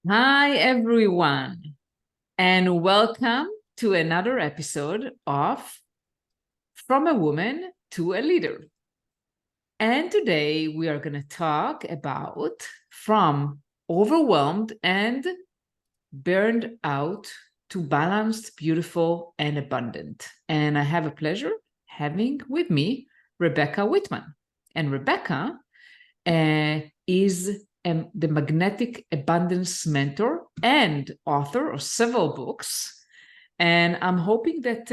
Hi, everyone, and welcome to another episode of From a Woman to a Leader. And today we are going to talk about from overwhelmed and burned out to balanced, beautiful, and abundant. And I have a pleasure having with me Rebecca Whitman. And Rebecca is the magnetic abundance mentor and author of several books. And I'm hoping that,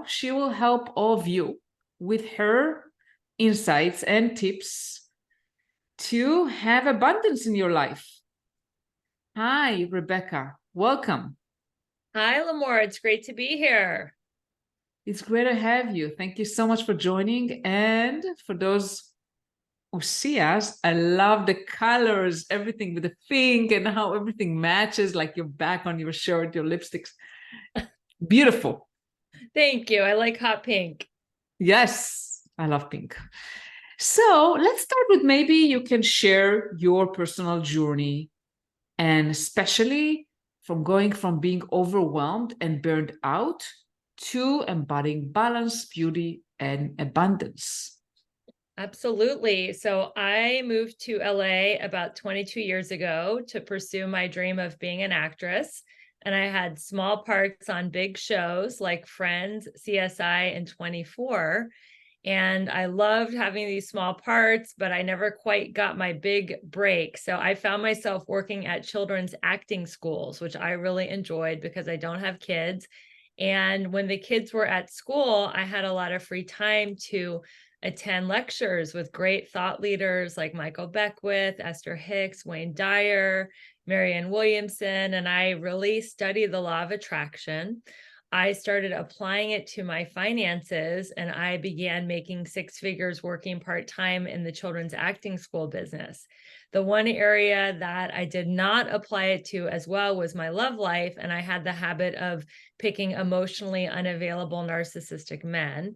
she will help all of you with her insights and tips to have abundance in your life. Hi, Rebecca. Welcome. Hi, Lamore. It's great to be here. It's great to have you. Thank you so much for joining. And for those who see us, I love the colors, everything with the pink and how everything matches, like your back on your shirt, your lipsticks. Beautiful. Thank you. I like hot pink. Yes, I love pink. So let's start with maybe you can share your personal journey, and especially from going from being overwhelmed and burned out to embodying balance, beauty, and abundance. Absolutely. So I moved to LA about 22 years ago to pursue my dream of being an actress. And I had small parts on big shows like Friends, CSI, and 24. And I loved having these small parts, but I never quite got my big break. So I found myself working at children's acting schools, which I really enjoyed because I don't have kids. And when the kids were at school, I had a lot of free time to attend lectures with great thought leaders like Michael Beckwith, Esther Hicks, Wayne Dyer, Marianne Williamson, and I really studied the law of attraction. I started applying it to my finances, and I began making six figures working part-time in the children's acting school business. The one area that I did not apply it to as well was my love life, and I had the habit of picking emotionally unavailable narcissistic men.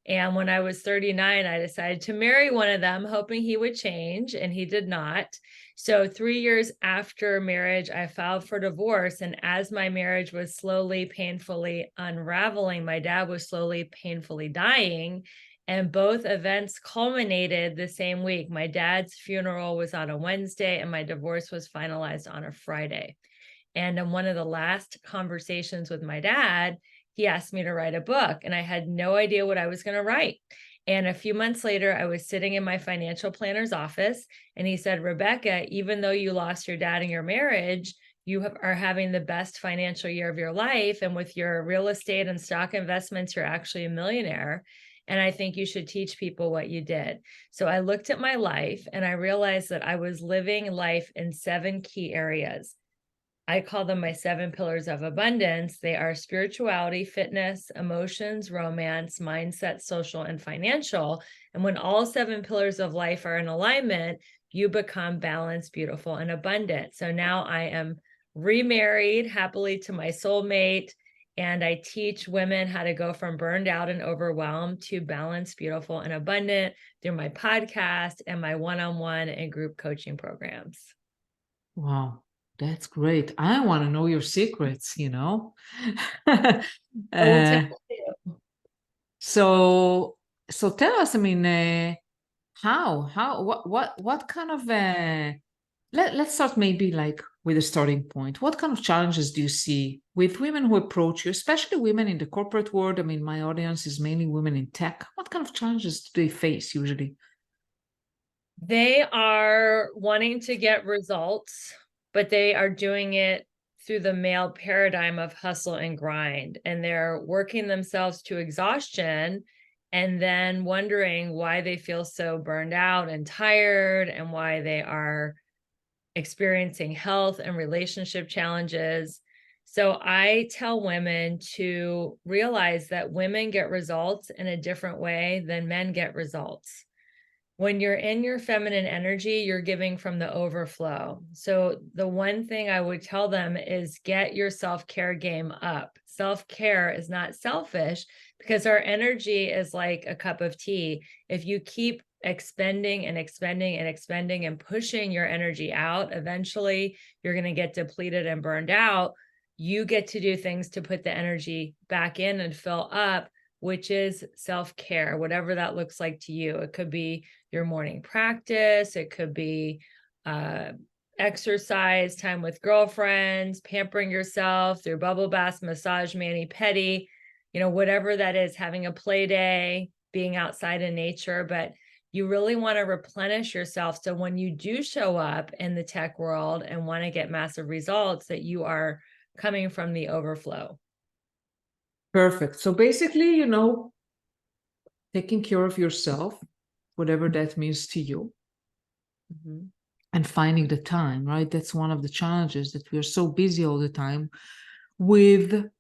And when I was 39, I decided to marry one of them, hoping he would change, and he did not. So 3 years after marriage, I filed for divorce. And as my marriage was slowly, painfully unraveling, my dad was slowly, painfully dying. And both events culminated the same week. My dad's funeral was on a Wednesday, and my divorce was finalized on a Friday. And in one of the last conversations with my dad, he asked me to write a book, and I had no idea what I was going to write. And a few months later, I was sitting in my financial planner's office, and he said, Rebecca, even though you lost your dad in your marriage, you are having the best financial year of your life. And with your real estate and stock investments, you're actually a millionaire. And I think you should teach people what you did. So I looked at my life and I realized that I was living life in 7 key areas. I call them my 7 pillars of abundance. They are spirituality, fitness, emotions, romance, mindset, social, and financial. And when all 7 pillars of life are in alignment, you become balanced, beautiful, and abundant. So now I am remarried happily to my soulmate, and I teach women how to go from burned out and overwhelmed to balanced, beautiful, and abundant through my podcast and my one-on-one and group coaching programs. Wow, that's great. I want to know your secrets. I will tell uh, you. so so tell us, I mean, how what kind of let's start maybe like with a starting point. What kind of challenges do you see with women who approach you, especially women in the corporate world? I mean, my audience is mainly women in tech. What kind of challenges do they face usually? They are wanting to get results, but they are doing it through the male paradigm of hustle and grind. And they're working themselves to exhaustion and then wondering why they feel so burned out and tired and why they are experiencing health and relationship challenges. So I tell women to realize that women get results in a different way than men get results. When you're in your feminine energy, you're giving from the overflow. So the one thing I would tell them is get your self-care game up. Self-care is not selfish because our energy is like a cup of tea. If you keep expending and expending and expending and pushing your energy out, eventually you're going to get depleted and burned out. You get to do things to put the energy back in and fill up, which is self-care, whatever that looks like to you. It could be your morning practice. It could be exercise, time with girlfriends, pampering yourself through bubble baths, massage, mani-pedi, whatever that is, having a play day, being outside in nature. But you really want to replenish yourself. So when you do show up in the tech world and want to get massive results, that you are coming from the overflow. Perfect. So basically, taking care of yourself, whatever that means to you, and finding the time, right? That's one of the challenges, that we are so busy all the time with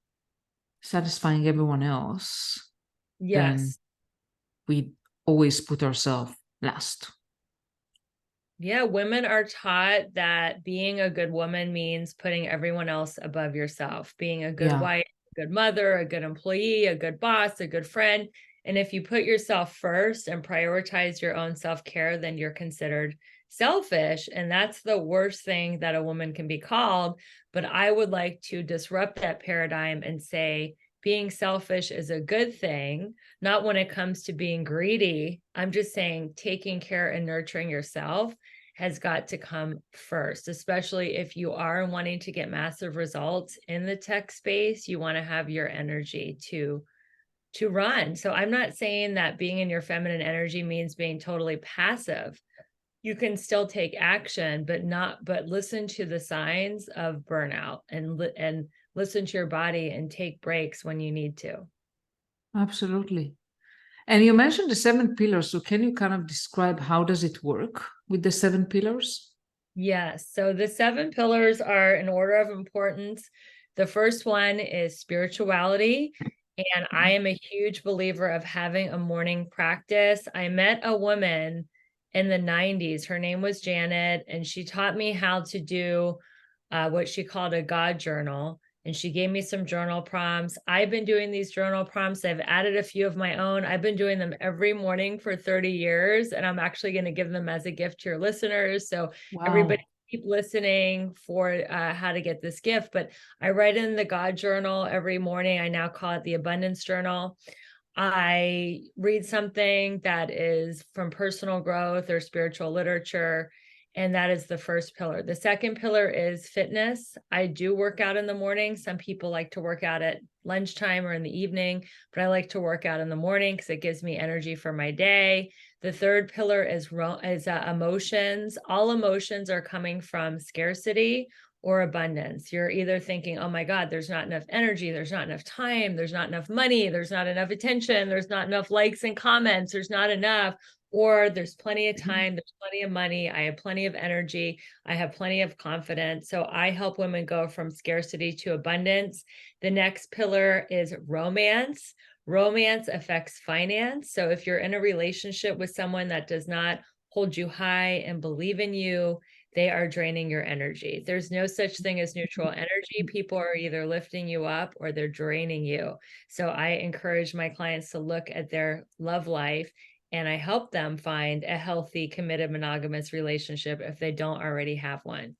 satisfying everyone else. Yes. Then we always put ourselves last. Yeah, women are taught that being a good woman means putting everyone else above yourself, being a good wife, a good mother, a good employee, a good boss, a good friend. And if you put yourself first and prioritize your own self-care, then you're considered selfish. And that's the worst thing that a woman can be called. But I would like to disrupt that paradigm and say, being selfish is a good thing, not when it comes to being greedy. I'm just saying taking care and nurturing yourself has got to come first, especially if you are wanting to get massive results in the tech space. You want to have your energy to run. So I'm not saying that being in your feminine energy means being totally passive. You can still take action, but listen to the signs of burnout and listen to your body and take breaks when you need to. Absolutely. And you mentioned the 7 pillars. So can you kind of describe how does it work with the 7 pillars? Yes. So the 7 pillars are in order of importance. The first one is spirituality. And I am a huge believer of having a morning practice. I met a woman in the 90s. Her name was Janet, and she taught me how to do what she called a God journal. And she gave me some journal prompts. I've been doing these journal prompts. I've added a few of my own. I've been doing them every morning for 30 years, and I'm actually going to give them as a gift to your listeners. So everybody keep listening for how to get this gift. But I write in the God journal every morning. I now call it the abundance journal. I read something that is from personal growth or spiritual literature, and that is the first pillar. The second pillar is fitness. I do work out in the morning. Some people like to work out at lunchtime or in the evening, but I like to work out in the morning because it gives me energy for my day. The third pillar is emotions. All emotions are coming from scarcity or abundance. You're either thinking, oh my God, there's not enough energy, there's not enough time, there's not enough money, there's not enough attention, there's not enough likes and comments, there's not enough, or there's plenty of time, there's plenty of money, I have plenty of energy, I have plenty of confidence. So I help women go from scarcity to abundance. The next pillar is romance. Romance affects finance. So if you're in a relationship with someone that does not hold you high and believe in you, they are draining your energy. There's no such thing as neutral energy. People are either lifting you up or they're draining you. So I encourage my clients to look at their love life, and I help them find a healthy, committed, monogamous relationship if they don't already have one.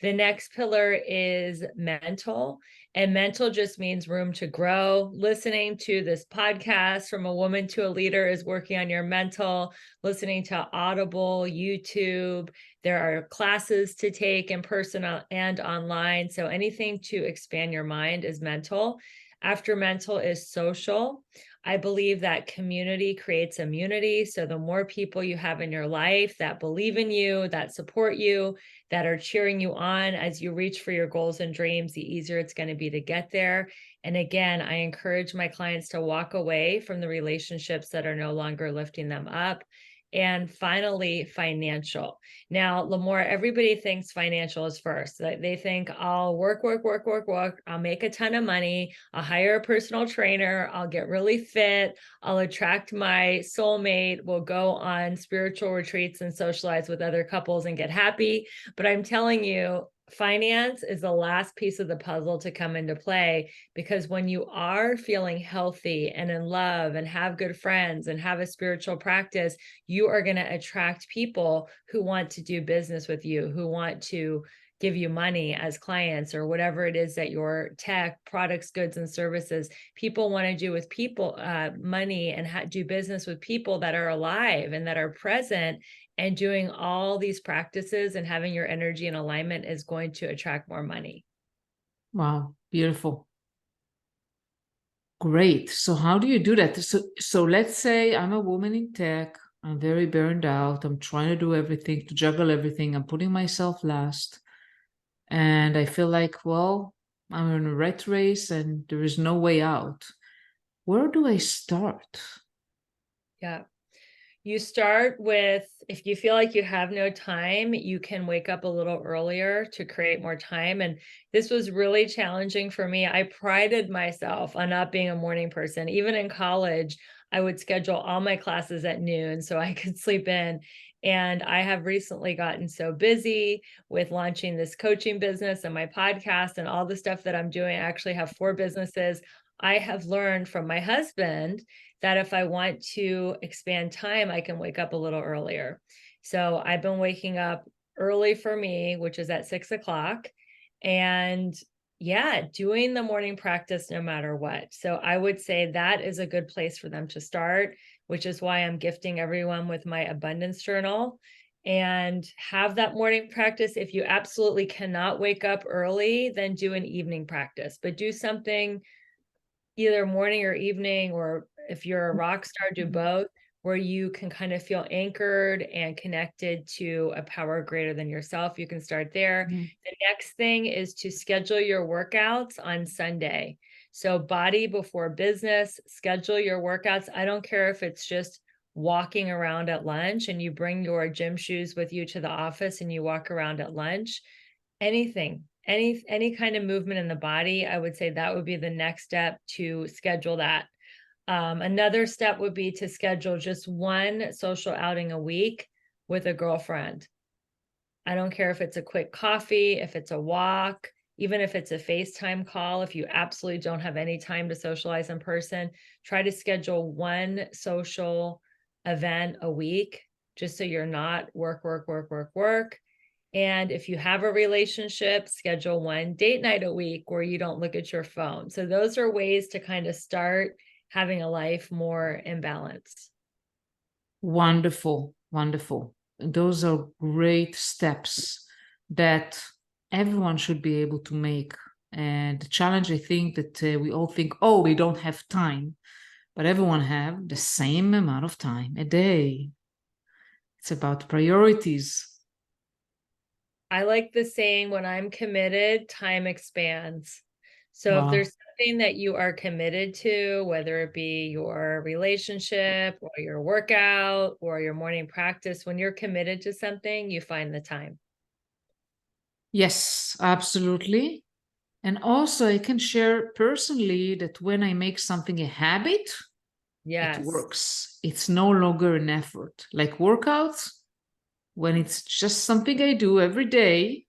The next pillar is mental, and mental just means room to grow. Listening to this podcast, From a Woman to a Leader, is working on your mental. Listening to Audible, YouTube. There are classes to take in person and online. So anything to expand your mind is mental. After mental is social. I believe that community creates immunity. So the more people you have in your life that believe in you, that support you, that are cheering you on as you reach for your goals and dreams, the easier it's going to be to get there. And again, I encourage my clients to walk away from the relationships that are no longer lifting them up. And finally, financial. Now, Lamora, everybody thinks financial is first. They think I'll work. I'll make a ton of money. I'll hire a personal trainer. I'll get really fit. I'll attract my soulmate. We'll go on spiritual retreats and socialize with other couples and get happy. But I'm telling you, finance is the last piece of the puzzle to come into play, because when you are feeling healthy and in love and have good friends and have a spiritual practice, you are going to attract people who want to do business with you, who want to give you money as clients or whatever it is that your tech products, goods, and services. People want to do with people money and do business with people that are alive and that are present, and doing all these practices and having your energy in alignment is going to attract more money. Wow, beautiful. Great. So how do you do that? So let's say I'm a woman in tech. I'm very burned out. I'm trying to do everything, to juggle everything. I'm putting myself last. And I feel like, well, I'm in a rat race and there is no way out. Where do I start? Yeah. You start with, if you feel like you have no time, you can wake up a little earlier to create more time. And this was really challenging for me. I prided myself on not being a morning person. Even in college, I would schedule all my classes at noon so I could sleep in. And I have recently gotten so busy with launching this coaching business and my podcast and all the stuff that I'm doing. I actually have 4 businesses. I have learned from my husband that if I want to expand time, I can wake up a little earlier. So I've been waking up early for me, which is at 6 o'clock. And yeah, doing the morning practice no matter what. So I would say that is a good place for them to start, which is why I'm gifting everyone with my abundance journal, and have that morning practice. If you absolutely cannot wake up early, then do an evening practice, but do something either morning or evening, or if you're a rock star, do both, where you can kind of feel anchored and connected to a power greater than yourself. You can start there. Mm-hmm. The next thing is to schedule your workouts on Sunday. So body before business, schedule your workouts. I don't care if it's just walking around at lunch and you bring your gym shoes with you to the office and you walk around at lunch. Anything, any kind of movement in the body, I would say that would be the next step, to schedule that. Another step would be to schedule just one social outing a week with a girlfriend. I don't care if it's a quick coffee, if it's a walk, even if it's a FaceTime call. If you absolutely don't have any time to socialize in person, try to schedule one social event a week, just so you're not work, work, work, work, work. And if you have a relationship, schedule one date night a week where you don't look at your phone. So those are ways to kind of start having a life more in balance. Wonderful, wonderful. Those are great steps that everyone should be able to make. And the challenge, I think, that we all think, oh, we don't have time, but everyone have the same amount of time a day. It's about priorities. I like the saying, when I'm committed, time expands. So if Wow. there's something that you are committed to, whether it be your relationship or your workout or your morning practice, when you're committed to something, you find the time. Yes, absolutely. And also, I can share personally that when I make something a habit, it Yes. works. It's no longer an effort. Like workouts, when it's just something I do every day,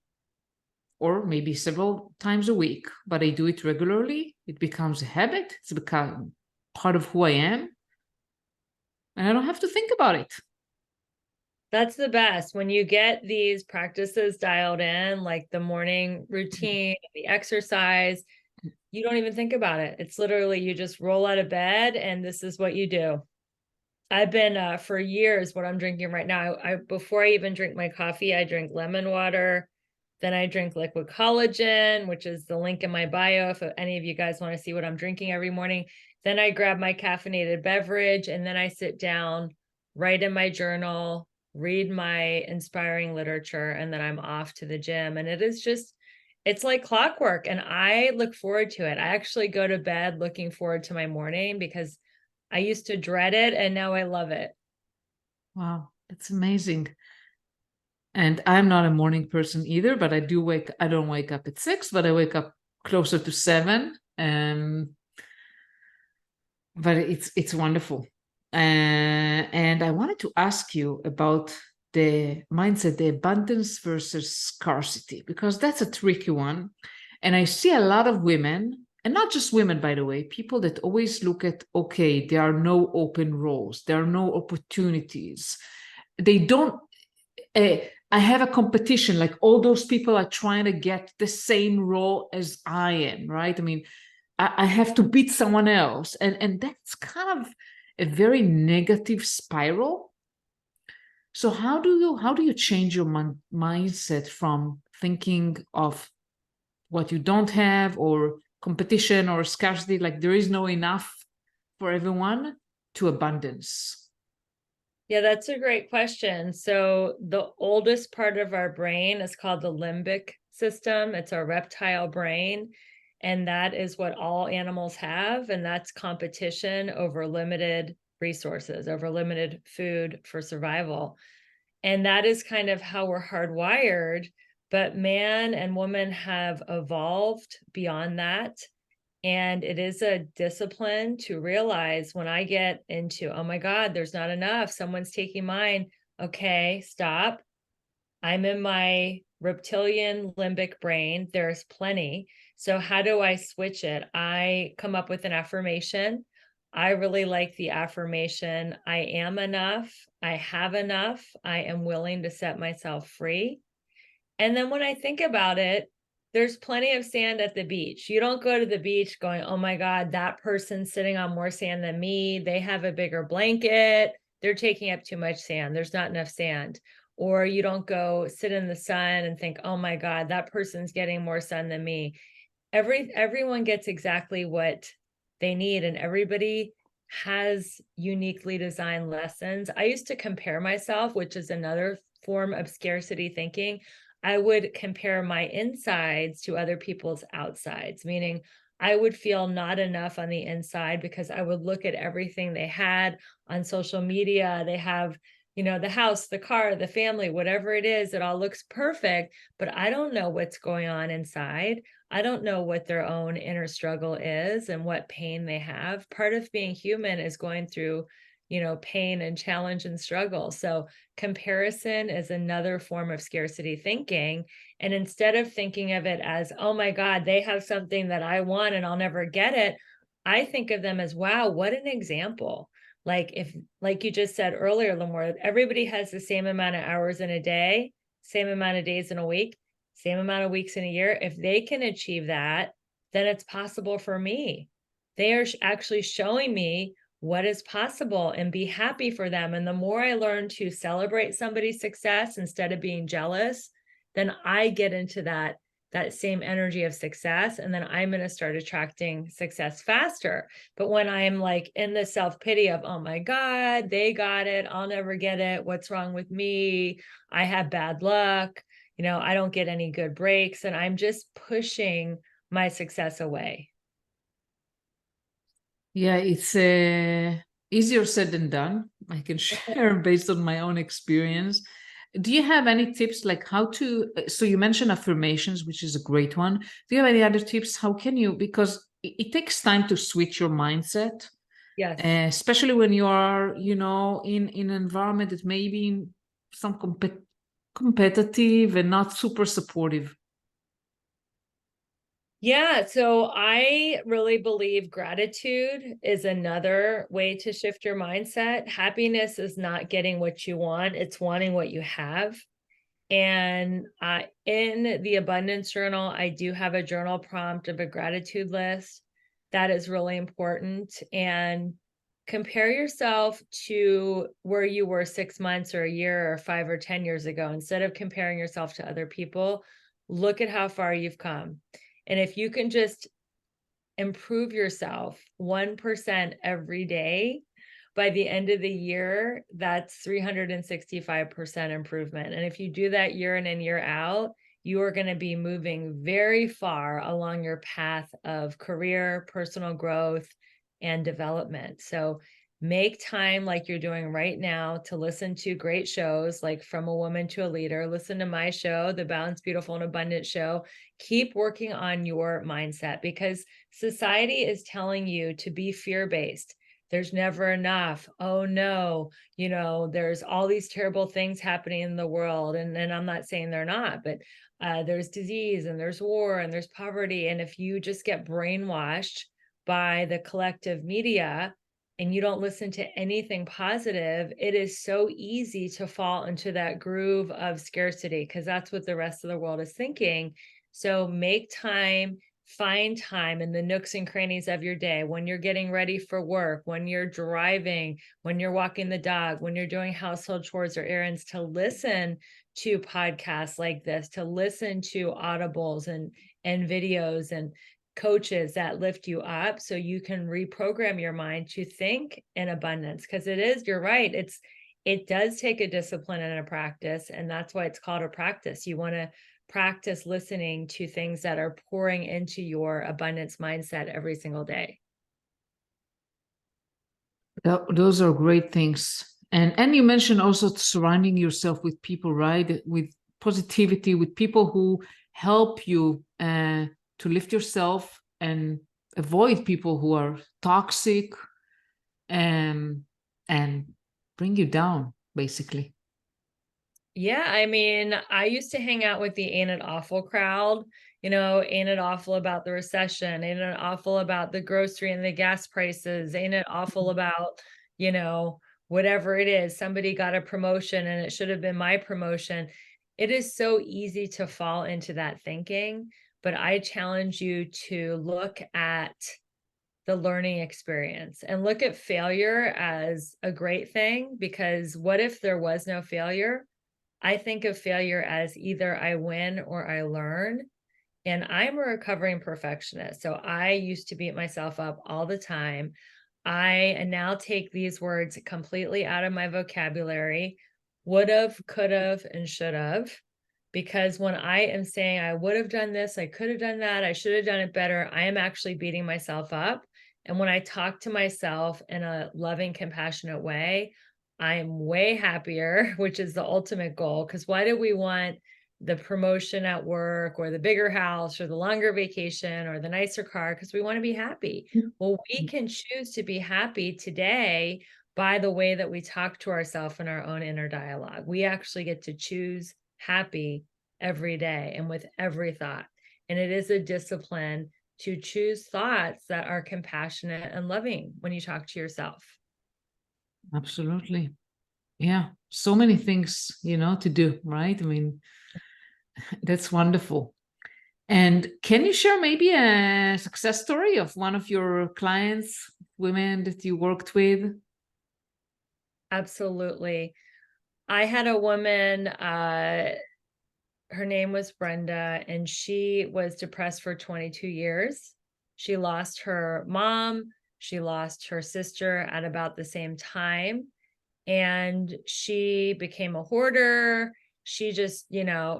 or maybe several times a week, but I do it regularly, it becomes a habit. It's become part of who I am. And I don't have to think about it. That's the best. When you get these practices dialed in, like the morning routine, the exercise, you don't even think about it. It's literally, you just roll out of bed and this is what you do. I've been for years, what I'm drinking right now, I before I even drink my coffee, I drink lemon water. Then I drink liquid collagen, which is the link in my bio if any of you guys want to see what I'm drinking every morning. Then I grab my caffeinated beverage, and then I sit down, write in my journal, read my inspiring literature, and then I'm off to the gym. And it is just, it's like clockwork. And I look forward to it. I actually go to bed looking forward to my morning, because I used to dread it and now I love it. Wow, that's amazing. And I'm not a morning person either, but I don't wake up at 6, but I wake up closer to 7. But it's wonderful. And I wanted to ask you about the mindset, the abundance versus scarcity, because that's a tricky one. And I see a lot of women, and not just women, by the way, people that always look at, okay, there are no open roles, there are no opportunities. They don't, I have a competition, like all those people are trying to get the same role as I am, right? I mean, I have to beat someone else. And that's kind of a very negative spiral. So how do you change your mindset from thinking of what you don't have or competition or scarcity, like there is no enough for everyone, to abundance? Yeah, that's a great question. So the oldest part of our brain is called the limbic system. It's our reptile brain. And that is what all animals have. And that's competition over limited resources, over limited food for survival. And that is kind of how we're hardwired. But man and woman have evolved beyond that. And it is a discipline to realize when I get into, oh my God, there's not enough, someone's taking mine. Okay, stop. I'm in my reptilian limbic brain. There's plenty. So how do I switch it? I come up with an affirmation. I really like the affirmation, I am enough. I have enough. I am willing to set myself free. And then when I think about it, there's plenty of sand at the beach. You don't go to the beach going, oh my God, that person's sitting on more sand than me. They have a bigger blanket. They're taking up too much sand. There's not enough sand. Or you don't go sit in the sun and think, oh my God, that person's getting more sun than me. Everyone gets exactly what they need, and everybody has uniquely designed lessons. I used to compare myself, which is another form of scarcity thinking. I would compare my insides to other people's outsides, meaning I would feel not enough on the inside because I would look at everything they had on social media. They have, the house, the car, the family, whatever it is, it all looks perfect, but I don't know what's going on inside. I don't know what their own inner struggle is and what pain they have. Part of being human is going through, pain and challenge and struggle. So comparison is another form of scarcity thinking. And instead of thinking of it as, oh my God, they have something that I want and I'll never get it, I think of them as, wow, what an example. Like you just said earlier, Lamore, everybody has the same amount of hours in a day, same amount of days in a week, same amount of weeks in a year. If they can achieve that, then it's possible for me. They are actually showing me what is possible and be happy for them. And the more I learn to celebrate somebody's success instead of being jealous, then I get into that same energy of success. And then I'm going to start attracting success faster. But when I'm like in the self-pity of, oh my God, they got it, I'll never get it. What's wrong with me? I have bad luck. I don't get any good breaks. And I'm just pushing my success away. Yeah, it's easier said than done. I can share based on my own experience. Do you have any tips like how to, so you mentioned affirmations, which is a great one. Do you have any other tips? How can you, because it takes time to switch your mindset, Yes. especially when you are, in an environment that may be some competitive and not super supportive. Yeah, so I really believe gratitude is another way to shift your mindset. Happiness is not getting what you want, it's wanting what you have. And in the abundance journal, I do have a journal prompt of a gratitude list. That is really important. And compare yourself to where you were 6 months or a year or 5 or 10 years ago. Instead of comparing yourself to other people, look at how far you've come. And if you can just improve yourself 1% every day, by the end of the year, that's 365% improvement. And if you do that year in and year out, you are going to be moving very far along your path of career, personal growth, and development. So make time like you're doing right now to listen to great shows like From a Woman to a Leader. Listen to my show, the Balanced, Beautiful, and Abundant Show. Keep working on your mindset because society is telling you to be fear-based. there's never enough. Oh no, there's all these terrible things happening in the world. And I'm not saying they're not, but there's disease and there's war and there's poverty. And if you just get brainwashed by the collective media and you don't listen to anything positive, it is so easy to fall into that groove of scarcity, because that's what the rest of the world is thinking. So make time, find time in the nooks and crannies of your day, when you're getting ready for work, when you're driving, when you're walking the dog, when you're doing household chores or errands, to listen to podcasts like this, to listen to audibles and videos and coaches that lift you up, so you can reprogram your mind to think in abundance. Because you're right, it does take a discipline and a practice, and that's why it's called a practice. You want to practice listening to things that are pouring into your abundance mindset every single day. Those are great things. And you mentioned also surrounding yourself with people, right? With positivity, with people who help you to lift yourself and avoid people who are toxic and bring you down, basically. Yeah, I mean, I used to hang out with the Ain't It Awful crowd. Ain't it awful about the recession? Ain't it awful about the grocery and the gas prices? Ain't it awful about, whatever it is? Somebody got a promotion and it should have been my promotion. It is so easy to fall into that thinking, but I challenge you to look at the learning experience and look at failure as a great thing, because what if there was no failure? I think of failure as either I win or I learn. And I'm a recovering perfectionist. So I used to beat myself up all the time. I now take these words completely out of my vocabulary: would have, could have, and should have. Because when I am saying I would have done this, I could have done that, I should have done it better, I am actually beating myself up. And when I talk to myself in a loving, compassionate way, I am way happier, which is the ultimate goal. Because why do we want the promotion at work or the bigger house or the longer vacation or the nicer car? Because we want to be happy. Well, we can choose to be happy today by the way that we talk to ourselves in our own inner dialogue. We actually get to choose happy every day and with every thought. And it is a discipline to choose thoughts that are compassionate and loving when you talk to yourself. Absolutely. Yeah. So many things, to do, right? I mean, that's wonderful. And can you share maybe a success story of one of your clients, women that you worked with? Absolutely. I had a woman, her name was Brenda, and she was depressed for 22 years. She lost her mom. She lost her sister at about the same time. And she became a hoarder. She just,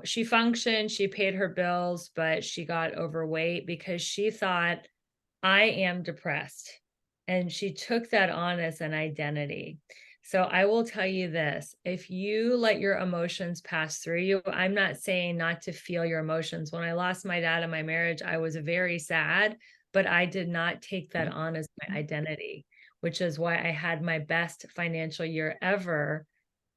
she functioned, she paid her bills, but she got overweight because she thought, I am depressed. And she took that on as an identity. So I will tell you this: if you let your emotions pass through you, I'm not saying not to feel your emotions. When I lost my dad in my marriage, I was very sad, but I did not take that on as my identity, which is why I had my best financial year ever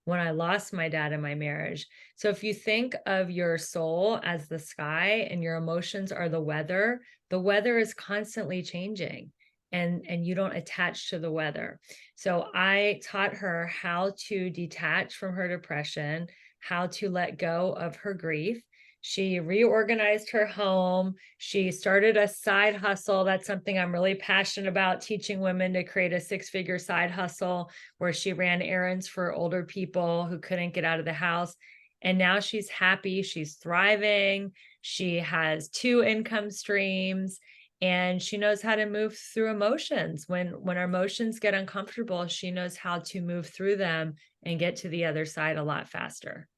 when I lost my dad in my marriage. So if you think of your soul as the sky and your emotions are the weather is constantly changing, and you don't attach to the weather. So I taught her how to detach from her depression, how to let go of her grief. She reorganized her home. She started a side hustle. That's something I'm really passionate about, teaching women to create a six-figure side hustle, where she ran errands for older people who couldn't get out of the house. And now she's happy. She's thriving. She has 2 income streams, and she knows how to move through emotions. When our emotions get uncomfortable, she knows how to move through them and get to the other side a lot faster.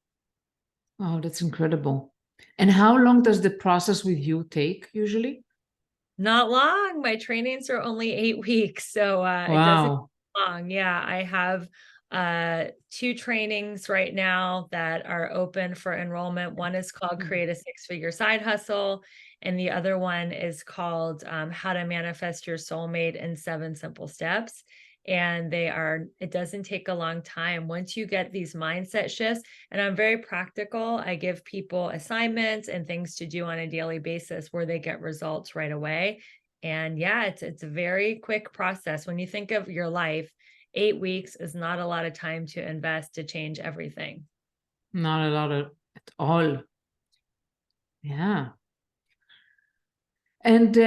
Oh, that's incredible. And how long does the process with you take usually? Not long. My trainings are only 8 weeks, so it doesn't Wow. take long. Yeah, I have 2 trainings right now that are open for enrollment. One is called Create a Six-Figure Side Hustle, and the other one is called How to Manifest Your Soulmate in 7 Simple Steps. and it doesn't take a long time. Once you get these mindset shifts, and I'm very practical, I give people assignments and things to do on a daily basis where they get results right away. And yeah, it's a very quick process. When you think of your life, 8 weeks is not a lot of time to invest to change everything. Not a lot at all. Yeah. And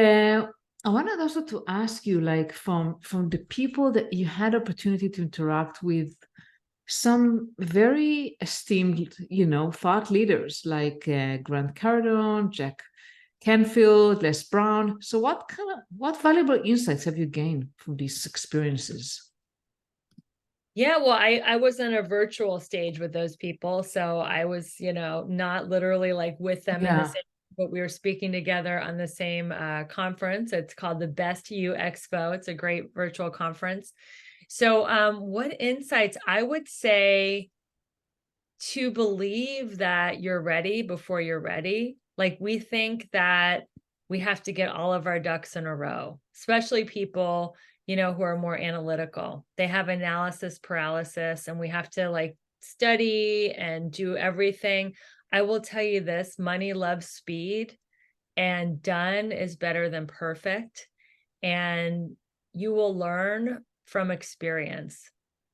I wanted also to ask you, like, from the people that you had opportunity to interact with, some very esteemed, thought leaders like Grant Cardone, Jack Canfield, Les Brown. So what valuable insights have you gained from these experiences? Yeah, well, I was on a virtual stage with those people. So I was, not literally like with them in the Yeah. same, but we were speaking together on the same conference. It's called the Best You Expo. It's a great virtual conference. So what insights? I would say to believe that you're ready before you're ready. Like we think that we have to get all of our ducks in a row, especially people, who are more analytical. They have analysis paralysis and we have to like study and do everything. I will tell you this, money loves speed, and done is better than perfect. And you will learn from experience.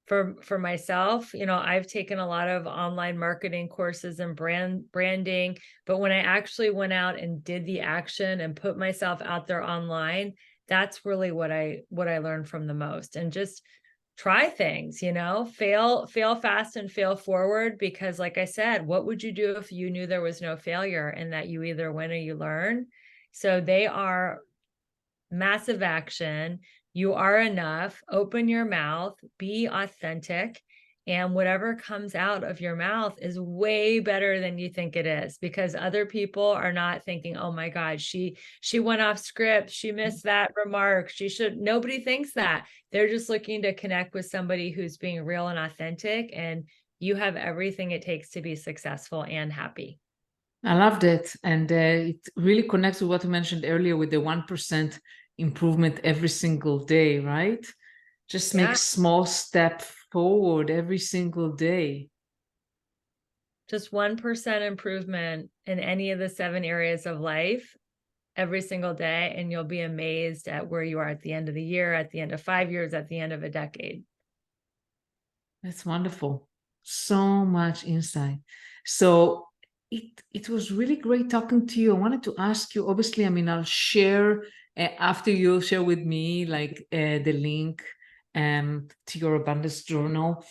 For myself, I've taken a lot of online marketing courses and branding, but when I actually went out and did the action and put myself out there online, that's really what I learned from the most. And just try things, fail fast and fail forward, because like I said, what would you do if you knew there was no failure and that you either win or you learn? So they are massive action. You are enough. Open your mouth, be authentic, and whatever comes out of your mouth is way better than you think it is, because other people are not thinking, "Oh my God, she went off script. She missed that remark. She should." Nobody thinks that. They're just looking to connect with somebody who's being real and authentic, and you have everything it takes to be successful and happy. I loved it. And it really connects with what you mentioned earlier with the 1% improvement every single day, right? Just make Yeah. small step forward every single day. Just 1% improvement in any of the 7 areas of life every single day, and you'll be amazed at where you are at the end of the year, at the end of 5 years, at the end of a decade. That's wonderful. So much insight. So it was really great talking to you. I wanted to ask you, obviously, I'll share after you share with me like the link to your abundance journal.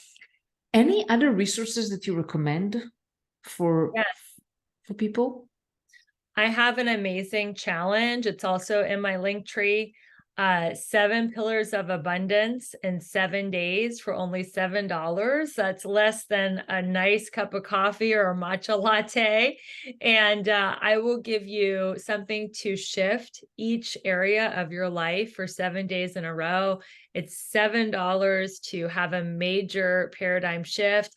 Any other resources that you recommend for Yeah. for people? I have an amazing challenge. It's also in my link tree. 7 pillars of abundance in 7 days for only $7. That's less than a nice cup of coffee or a matcha latte. And I will give you something to shift each area of your life for 7 days in a row. It's $7 to have a major paradigm shift.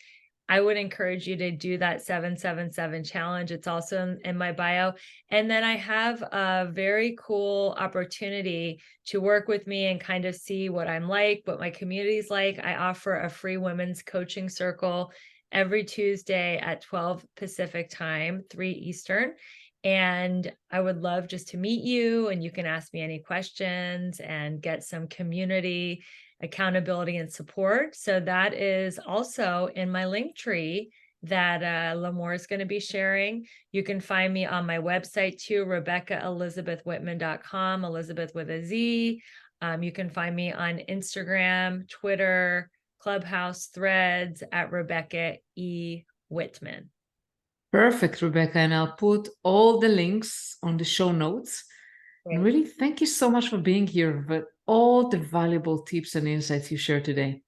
I would encourage you to do that 777 challenge. It's also in my bio. And then I have a very cool opportunity to work with me and kind of see what I'm like, what my community's like. I offer a free women's coaching circle every Tuesday at 12 Pacific time, 3 Eastern. And I would love just to meet you, and you can ask me any questions and get some community accountability and support. So that is also in my link tree that Lamore is going to be sharing. You can find me on my website too, RebeccaElizabethWhitman.com, Elizabeth with a Z. You can find me on Instagram, Twitter, Clubhouse, Threads at Rebecca E. Whitman. Perfect, Rebecca. And I'll put all the links on the show notes. Great. And really, thank you so much for being here, but all the valuable tips and insights you shared today.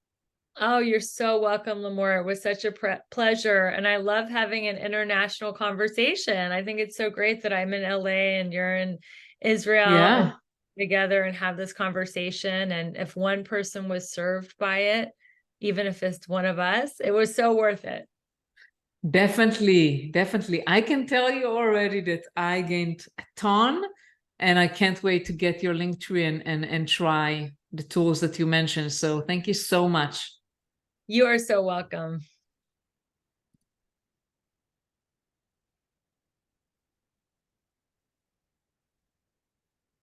Oh, you're so welcome, Lamore. It was such a pleasure. And I love having an international conversation. I think it's so great that I'm in LA and you're in Israel and Yeah, together and have this conversation. And if one person was served by it, even if it's one of us, it was so worth it. definitely. Definitely. I can tell you already that I gained a ton, and I can't wait to get your link tree and try the tools that you mentioned. So thank you so much. You are so welcome.